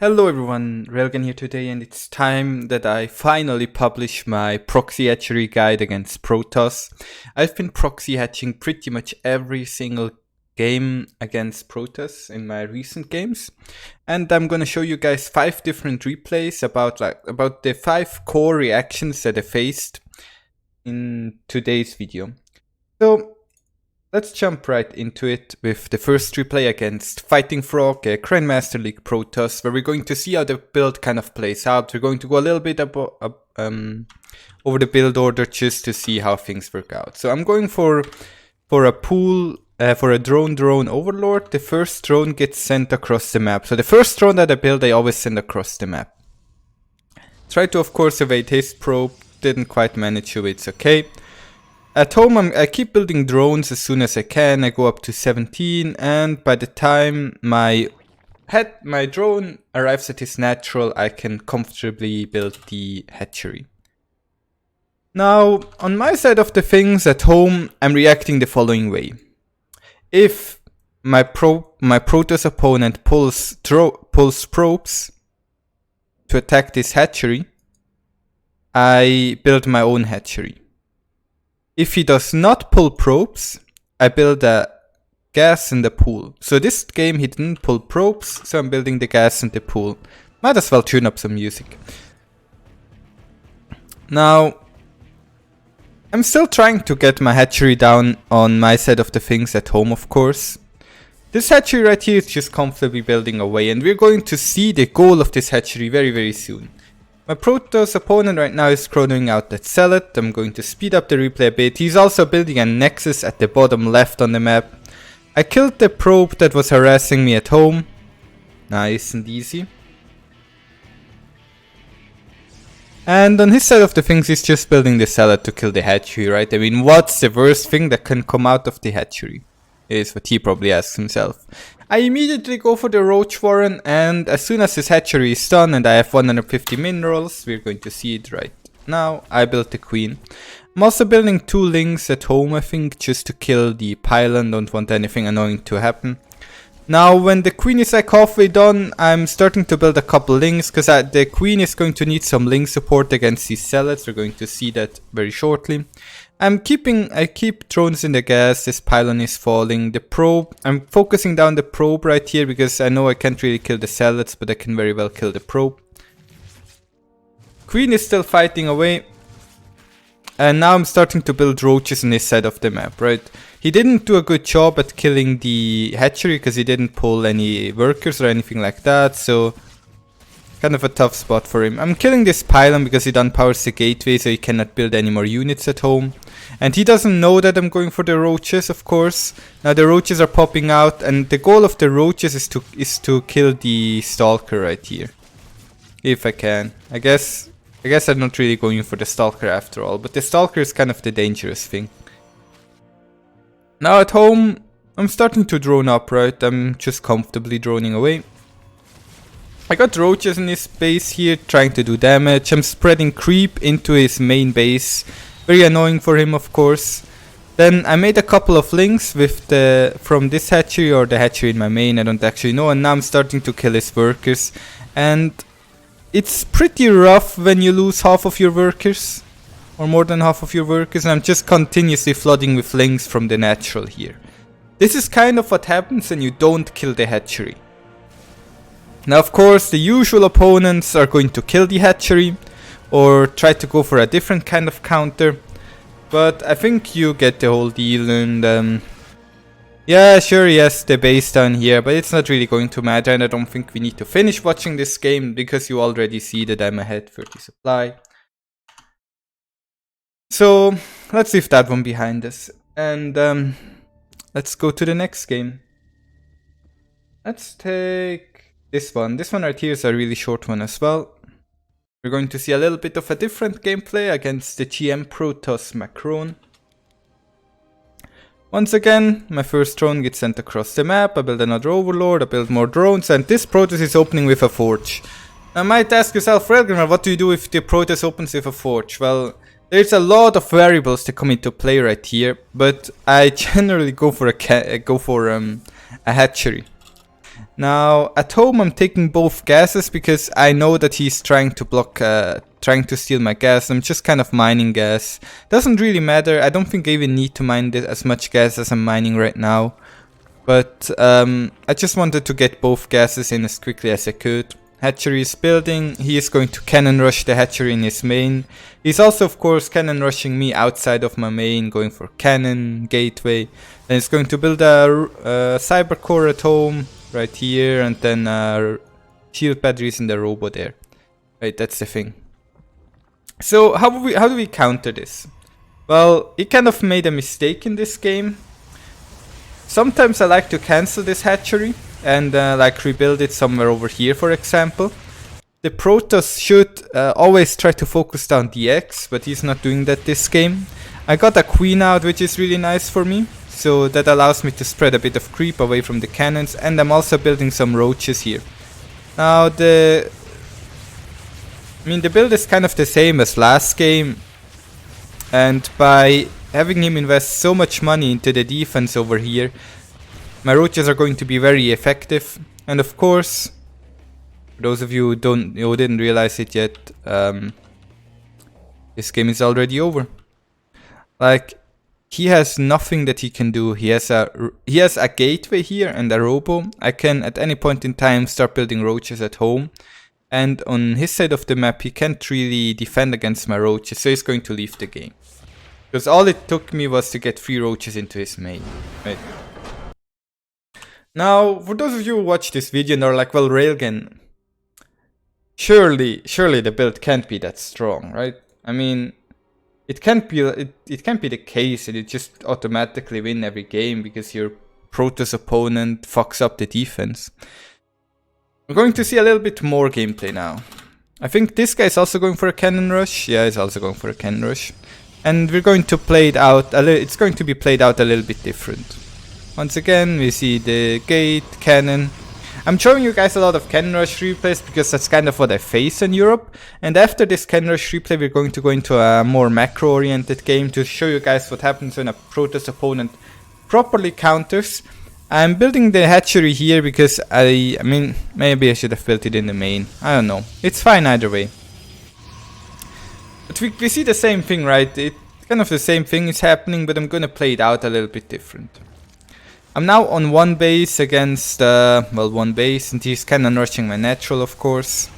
Hello everyone, Railgan here today, and it's time that I finally publish my proxy hatchery guide against Protoss. I've been proxy hatching pretty much every single game against Protoss in my recent games, and I'm gonna show you guys 5 different replays about the 5 core reactions that I faced in today's video. So let's jump right into it with the first replay against Fighting Frog, a Grandmaster League Protoss, where we're going to see how the build kind of plays out. We're going to go a little bit over the build order just to see how things work out. So I'm going for a pool, for a drone overlord. The first drone gets sent across the map. So the first drone that I build, I always send across the map. Try to, of course, evade his probe. Didn't quite manage to, it's okay. At home, I keep building drones as soon as I can. I go up to 17, and by the time my drone arrives at its natural, I can comfortably build the hatchery. Now, on my side of the things at home, I'm reacting the following way. If my Protoss opponent pulls probes to attack this hatchery, I build my own hatchery. If he does not pull probes, I build a gas in the pool. So this game he didn't pull probes, so I'm building the gas in the pool. Might as well tune up some music. Now, I'm still trying to get my hatchery down on my side of the things at home, of course. This hatchery right here is just comfortably building away, and we're going to see the goal of this hatchery very, very soon. My Protoss opponent right now is chronoing out that Zealot. I'm going to speed up the replay a bit. He's also building a Nexus at the bottom left on the map. I killed the probe that was harassing me at home. Nice and easy. And on his side of the things, he's just building the Zealot to kill the hatchery, right? I mean, what's the worst thing that can come out of the hatchery? Is what he probably asks himself. I immediately go for the Roach Warren, and as soon as his hatchery is done and I have 150 minerals, we're going to see it right now, I built the Queen. I'm also building 2 Lings at home, I think, just to kill the pylon. Don't want anything annoying to happen. Now, when the Queen is like halfway done, I'm starting to build a couple Lings, because the Queen is going to need some Ling support against these Zealots. We're going to see that very shortly. I keep drones in the gas. This pylon is falling. The probe, I'm focusing down the probe right here because I know I can't really kill the Zealots, but I can very well kill the probe. Queen is still fighting away. And now I'm starting to build roaches on this side of the map, right? He didn't do a good job at killing the hatchery because he didn't pull any workers or anything like that, so kind of a tough spot for him. I'm killing this pylon because he unpowers the gateway, so he cannot build any more units at home. And he doesn't know that I'm going for the roaches, of course. Now the roaches are popping out, and the goal of the roaches is to kill the stalker right here. If I can. I guess I'm not really going for the stalker after all, but the stalker is kind of the dangerous thing. Now at home, I'm starting to drone up, right? I'm just comfortably droning away. I got roaches in his base here, trying to do damage. I'm spreading creep into his main base. Very annoying for him, of course. Then I made a couple of links with from this hatchery or the hatchery in my main, I don't actually know. And now I'm starting to kill his workers. And it's pretty rough when you lose half of your workers, or more than half of your workers. And I'm just continuously flooding with links from the natural here. This is kind of what happens when you don't kill the hatchery. Now, of course, the usual opponents are going to kill the hatchery or try to go for a different kind of counter. But I think you get the whole deal, and yeah, sure, yes, the base down here, but it's not really going to matter, and I don't think we need to finish watching this game because you already see that I'm ahead 30 supply. So let's leave that one behind us, and let's go to the next game. Let's take this one. This one right here is a really short one as well. We're going to see a little bit of a different gameplay against the GM Protoss Macron. Once again, my first drone gets sent across the map. I build another overlord, I build more drones, and this Protoss is opening with a forge. Now, you might ask yourself, Railgan, what do you do if the Protoss opens with a forge? Well, there's a lot of variables that come into play right here, but I generally go for a hatchery. Now, at home I'm taking both gases because I know that he's trying to block, trying to steal my gas. I'm just kind of mining gas. Doesn't really matter. I don't think I even need to mine as much gas as I'm mining right now. But I just wanted to get both gases in as quickly as I could. Hatchery is building. He is going to cannon rush the hatchery in his main. He's also, of course, cannon rushing me outside of my main, going for cannon, gateway. Then he's going to build a cyber core at home, right here, and then shield batteries in the robo there. Right, that's the thing. So how do we counter this? Well, he kind of made a mistake in this game. Sometimes I like to cancel this hatchery and like rebuild it somewhere over here, for example. The Protoss should always try to focus down the X, but he's not doing that this game. I got a queen out, which is really nice for me. So that allows me to spread a bit of creep away from the cannons, and I'm also building some roaches here. Now the build is kind of the same as last game, and by having him invest so much money into the defense over here, my roaches are going to be very effective. And of course, for those of you who didn't realize it yet, this game is already over. Like, he has nothing that he can do. He has a gateway here and a robo. I can at any point in time start building roaches at home. And on his side of the map, he can't really defend against my roaches, so he's going to leave the game. Because all it took me was to get 3 roaches into his main, right? Now, for those of you who watch this video and are like, well, Railgan, surely the build can't be that strong, right? I mean, it can't be the case that you just automatically win every game because your Protoss opponent fucks up the defense. We're going to see a little bit more gameplay now. I think this guy is also going for a cannon rush. Yeah, he's also going for a cannon rush. And we're going to play it out it's going to be played out a little bit different. Once again, we see the gate, cannon. I'm showing you guys a lot of cannon rush replays because that's kind of what I face in Europe. And after this cannon rush replay, we're going to go into a more macro-oriented game to show you guys what happens when a Protoss opponent properly counters. I'm building the hatchery here because I mean, maybe I should have built it in the main. I don't know. It's fine either way. But we see the same thing, right? Kind of the same thing is happening, but I'm gonna play it out a little bit different. I'm now on one base against, well, one base, and he's cannon rushing my natural, of course.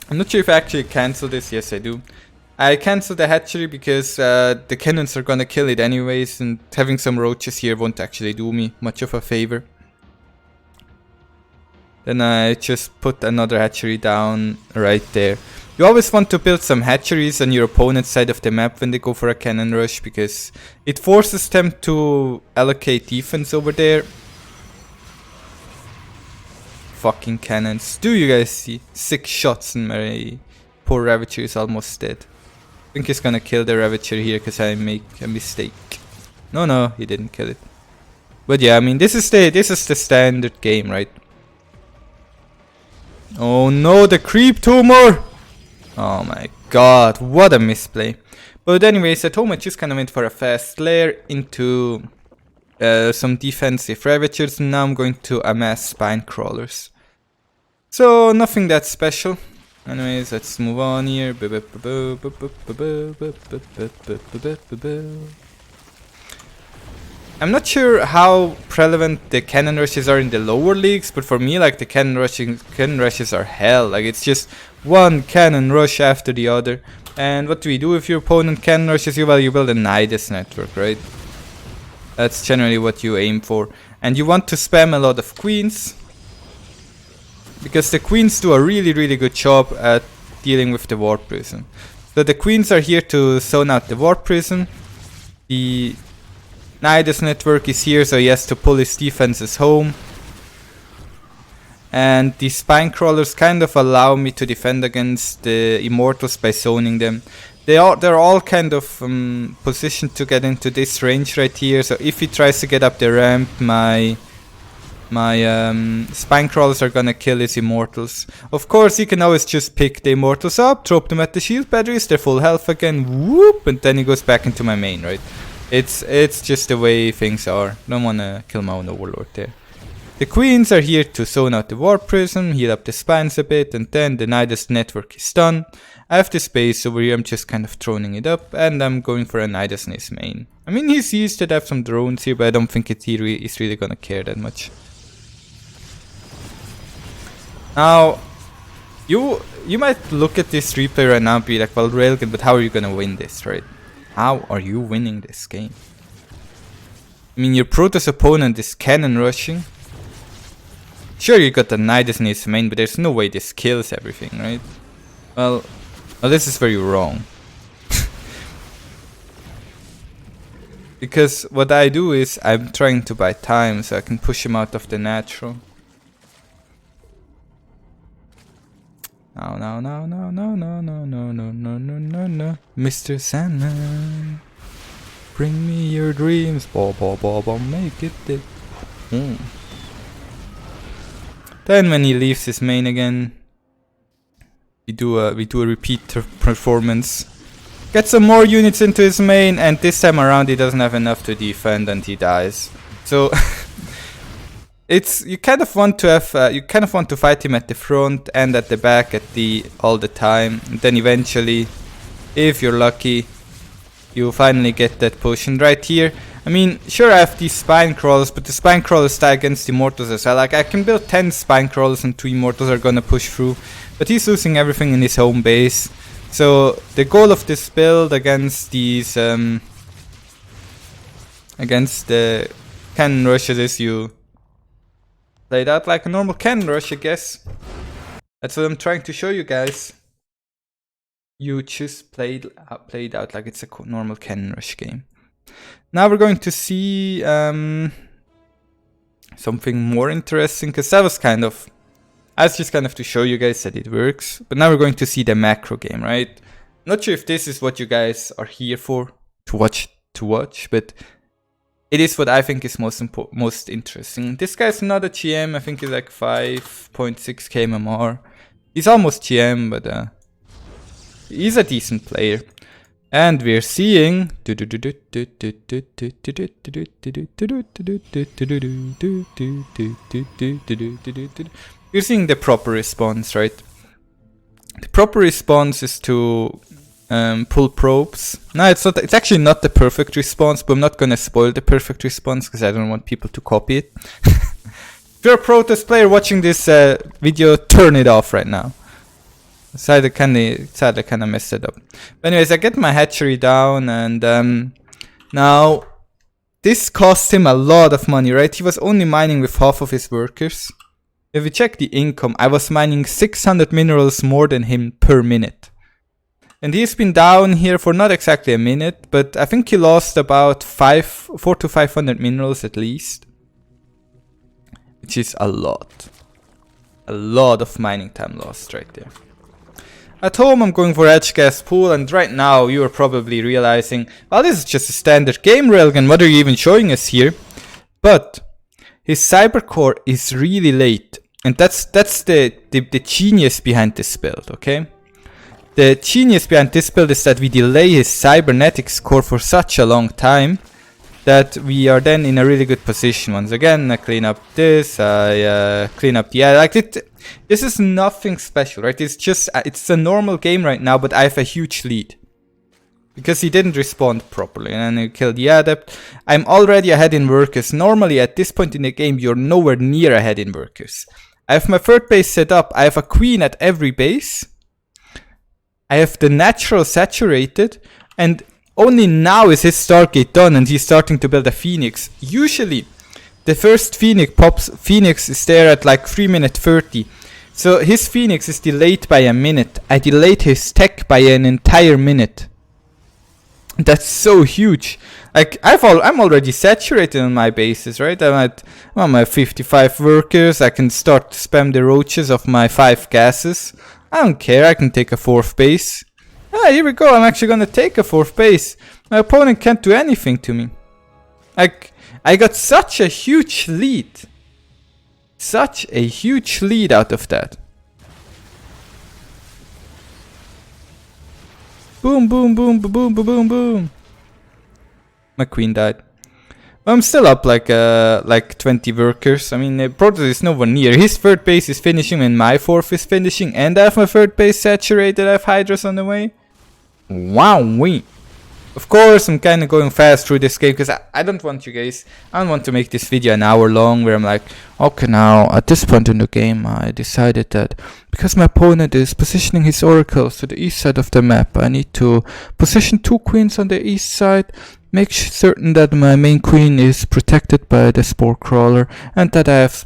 I'm not sure if I actually cancel this. Yes, I do. I cancelled the hatchery because the cannons are gonna kill it anyways, and having some roaches here won't actually do me much of a favor. Then I just put another hatchery down right there. You always want to build some hatcheries on your opponent's side of the map when they go for a cannon rush, because it forces them to allocate defense over there. Fucking cannons. Do you guys see? 6 shots and my poor Ravager is almost dead. I think he's gonna kill the Ravager here because I make a mistake. No, he didn't kill it. But yeah, I mean, this is the standard game, right? Oh no, the creep tumor! Oh my god, what a misplay. But anyways, at home I just kind of went for a fast lair into some defensive Ravagers, and now I'm going to amass spine crawlers. So nothing that special. Anyways, let's move on here. I'm not sure how prevalent the cannon rushes are in the lower leagues, but for me, like, the cannon rushes are hell. Like, it's just one cannon rush after the other. And what do we do if your opponent cannon rushes you? Well, you build a Nidus network, right? That's generally what you aim for. And you want to spam a lot of queens, because the queens do a really good job at dealing with the warp prison. So the queens are here to zone out the warp prison. The Nidus network is here, so he has to pull his defenses home. And the spine crawlers kind of allow me to defend against the immortals by zoning them. They're all kind of positioned to get into this range right here. So if he tries to get up the ramp, my spine crawlers are gonna kill his immortals. Of course, he can always just pick the immortals up, drop them at the shield batteries, they're full health again, whoop, and then he goes back into my main, right? It's just the way things are. Don't wanna kill my own overlord there. The queens are here to zone out the warp prism, heal up the spines a bit, and then the Nidus network is done. I have the space over here, I'm just kind of droning it up, and I'm going for a Nidus in his main. I mean, he's used to have some drones here, but I don't think he's really gonna care that much. Now, you might look at this replay right now and be like, well, Railgan, but how are you gonna win this, right? How are you winning this game? I mean, your Protoss opponent is cannon rushing. Sure, you got the Nidus in his main, but there's no way this kills everything, right? Well, this is very wrong. Because what I do is, I'm trying to buy time so I can push him out of the natural. No, Mr. Sandman, bring me your dreams, make it dead. Then when he leaves his main again, we do a repeat performance. Get some more units into his main, and this time around he doesn't have enough to defend and he dies. So you kind of want to fight him at the front and at the back all the time. And then eventually, if you're lucky, you finally get that push. And right here, I mean, sure I have these spine crawlers, but the spine crawlers die against immortals as well. Like, I can build 10 spine crawlers and 2 immortals are gonna push through. But he's losing everything in his home base. So the goal of this build against these against the cannon rushes is you play it out like a normal cannon rush, I guess. That's what I'm trying to show you guys. You just play it out like it's a normal cannon rush game. Now we're going to see something more interesting, because that was just kind of to show you guys that it works. But now we're going to see the macro game, right? Not sure if this is what you guys are here for, to watch, but it is what I think is most interesting. This guy's not a GM, I think he's like 5.6k MMR. He's almost GM, but he's a decent player. And we're seeing we're seeing the proper response, right? The proper response is to pull probes. No, it's actually not the perfect response, but I'm not gonna spoil the perfect response because I don't want people to copy it. If you're a Protoss player watching this video, turn it off right now. Sadly, kinda messed it up. But anyways, I get my hatchery down, and now this cost him a lot of money, right? He was only mining with half of his workers. If we check the income, I was mining 600 minerals more than him per minute. And he's been down here for not exactly a minute, but I think he lost about 400 to 500 minerals at least. Which is a lot. A lot of mining time lost right there. At home I'm going for edge gas pool, and right now you are probably realizing, well, this is just a standard game, Railgan, what are you even showing us here? But his cyber core is really late, and that's the genius behind this build, okay? The genius behind this build is that we delay his cybernetics core for such a long time that we are then in a really good position. Once again, I clean up this, I clean up the like this is nothing special, right? It's a normal game right now, but I have a huge lead. Because he didn't respond properly, and then he killed the adept. I'm already ahead in workers. Normally at this point in the game you're nowhere near ahead in workers. I have my third base set up, I have a queen at every base. I have the natural saturated, and only now is his Stargate done and he's starting to build a Phoenix. Usually the first Phoenix is there at like 3 minutes 30. So his Phoenix is delayed by a minute. I delayed his tech by an entire minute. That's so huge. Like I'm already saturated on my bases, right? I'm on my 55 workers. I can start to spam the roaches of my 5 gases. I don't care, I can take a 4th base. Ah, here we go, I'm actually gonna take a 4th base. My opponent can't do anything to me. Like, I got such a huge lead. Such a huge lead out of that. Boom, boom, boom, boom, boom, boom, boom. My queen died. I'm still up like 20 workers. I mean, Protoss is nowhere near. His third base is finishing and my fourth is finishing. And I have my third base saturated. I have Hydras on the way. Wow-wee. Of course, I'm kind of going fast through this game because I don't want you guys... I don't want to make this video an hour long where I'm like, okay, now at this point in the game I decided that because my opponent is positioning his oracles to the east side of the map, I need to position 2 queens on the east side, make certain that my main queen is protected by the spore crawler and that I have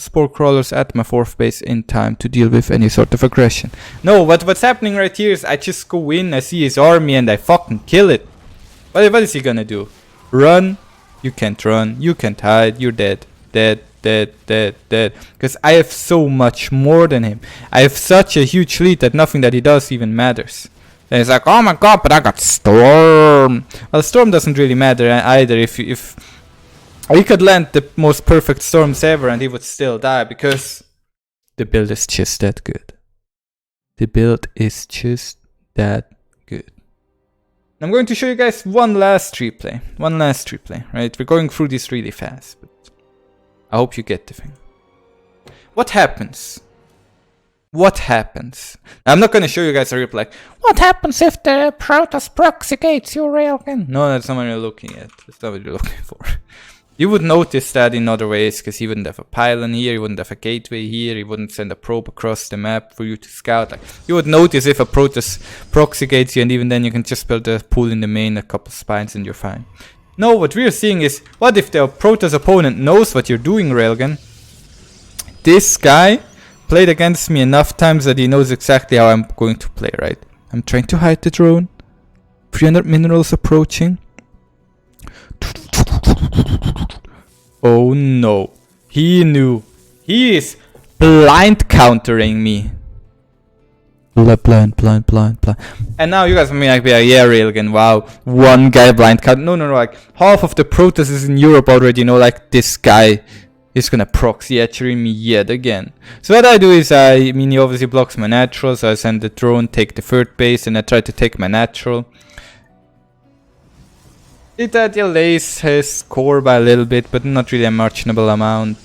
spore crawlers at my 4th base in time to deal with any sort of aggression. No, what's happening right here is I just go in, I see his army and I fucking kill it. What is he gonna do? Run? You can't run, you can't hide, you're dead. Dead. Because I have so much more than him. I have such a huge lead that nothing that he does even matters. And it's like, oh my god, but I got Storm. Well, Storm doesn't really matter either. If he could land the most perfect Storms ever and he would still die because the build is just that good. The build is just that good. I'm going to show you guys one last replay. Right? We're going through this really fast, but I hope you get the thing. What happens? I'm not going to show you guys a replay like, what happens if the Protoss proxy gates your Railgan? No, that's not what you're looking at. That's not what you're looking for. You would notice that in other ways, because he wouldn't have a pylon here, he wouldn't have a gateway here, he wouldn't send a probe across the map for you to scout. Like, you would notice if a Protoss proxy gates you, and even then you can just build a pool in the main, a couple spines, and you're fine. No, what we're seeing is, what if the Protoss opponent knows what you're doing, Railgan? This guy played against me enough times that he knows exactly how I'm going to play, right? I'm trying to hide the drone. 300 minerals approaching. Oh no. He knew. He is blind countering me. Blind. And now you guys may be like, yeah, Railgan, wow. One guy blind count. No, like half of the Protosses in Europe already know like this guy is gonna proxy hatchery me yet again. So what I do is I mean he obviously blocks my natural, so I send the drone, take the 3rd base, and I try to take my natural. It delays his core by a little bit, but not really a marginable amount.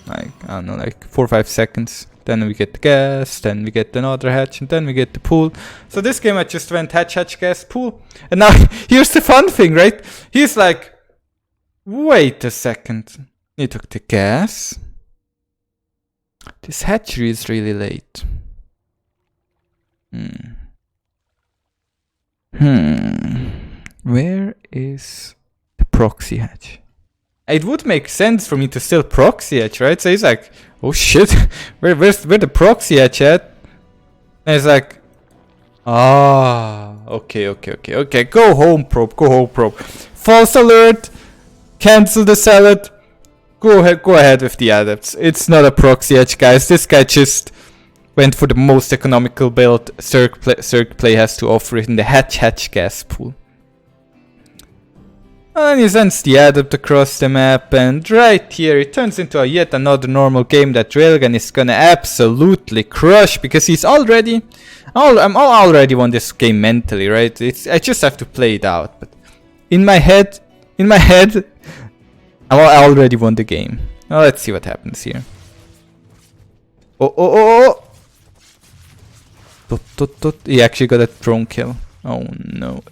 Like, I don't know, like 4 or 5 seconds. Then we get the gas, then we get another hatch, and then we get the pool. So this game I just went hatch, gas, pool. And now, here's the fun thing, right? He's like, wait a second. He took the gas. This hatchery is really late. Where is the proxy hatch? It would make sense for me to still proxy hatch, right? So he's like, oh shit, where's the proxy hatch at? And it's like, okay. Go home, probe. False alert. Cancel the salad. Go ahead with the adepts. It's not a proxy hatch, guys. This guy just went for the most economical build Cirque Play has to offer in the hatch gas pool. And he sends the adept across the map, and right here it turns into yet another normal game that Railgan is gonna absolutely crush because he's already... I'm already won this game mentally, right? I just have to play it out. But in my head, I already won the game. Now let's see what happens here. Oh. He actually got a drone kill. Oh no.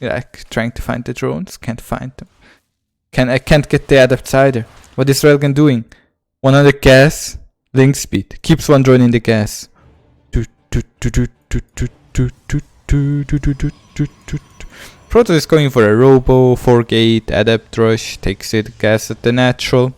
Like trying to find the drones, can't find them. I can't get the adepts either. What is Railgan doing? 100 gas, link speed, keeps one drone in the gas. Protoss is going for a robo, 4-gate, adept rush, takes it, gas at the natural.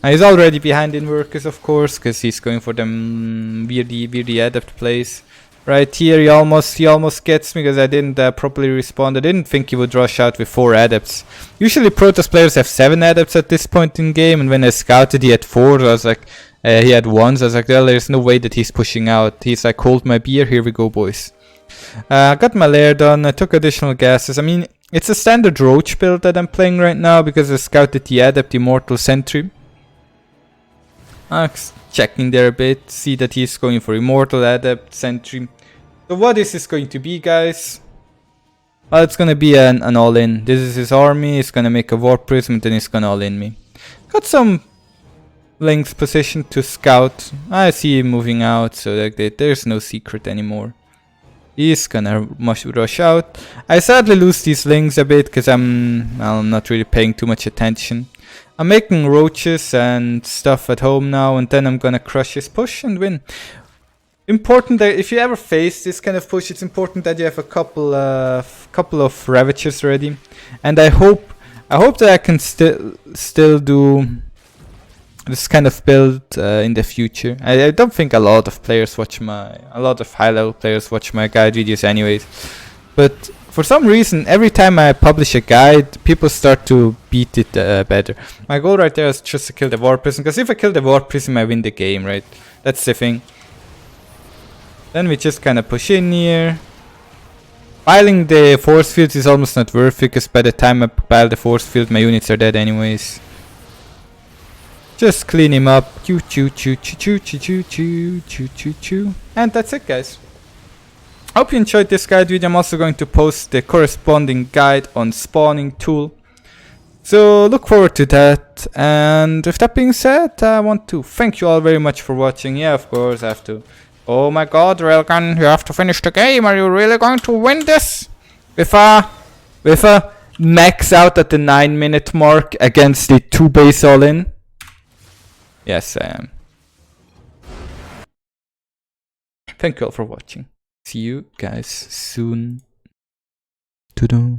He's already behind in workers, of course, because he's going for them weirdy adept plays. Right here, he almost gets me because I didn't properly respond. I didn't think he would rush out with 4 adepts. Usually Protoss players have 7 adepts at this point in game, and when I scouted he had 4, so I was like, he had 1, so I was like, well, there's no way that he's pushing out. He's like, hold my beer, here we go, boys. I got my lair done, I took additional gases. I mean, it's a standard roach build that I'm playing right now because I scouted the adept immortal sentry. Checking there a bit, see that he's going for immortal adept sentry. So what is this going to be, guys? Well, it's gonna be an all-in. This is his army. He's gonna make a war prism, and then he's gonna all-in me. Got some links positioned to scout. I see him moving out, so like there's no secret anymore. He's gonna rush out. I sadly lose these links a bit because I'm not really paying too much attention. I'm making roaches and stuff at home now, and then I'm gonna crush his push and win. Important that if you ever face this kind of push, it's important that you have a couple of Ravagers ready, and I hope that I can still do this kind of build in the future. I don't think a lot of high-level players watch my guide videos anyways, but for some reason every time I publish a guide, people start to beat it better. My goal right there is just to kill the war prism, because if I kill the war prism I win the game, right? That's the thing. Then we just kind of push in here. Piling the force fields is almost not worth it, because by the time I pile the force field my units are dead anyways. Just clean him up. Choo choo choo choo choo choo choo choo choo choo. And that's it, guys. Hope you enjoyed this guide video. I'm also going to post the corresponding guide on spawning tool. So look forward to that. And with that being said, I want to thank you all very much for watching. Yeah, of course I have to. Oh my god, Railgun, you have to finish the game. Are you really going to win this? With a max out at the 9-minute mark against the 2 base all-in? Yes, I am. Thank you all for watching. See you guys soon. Ta-da.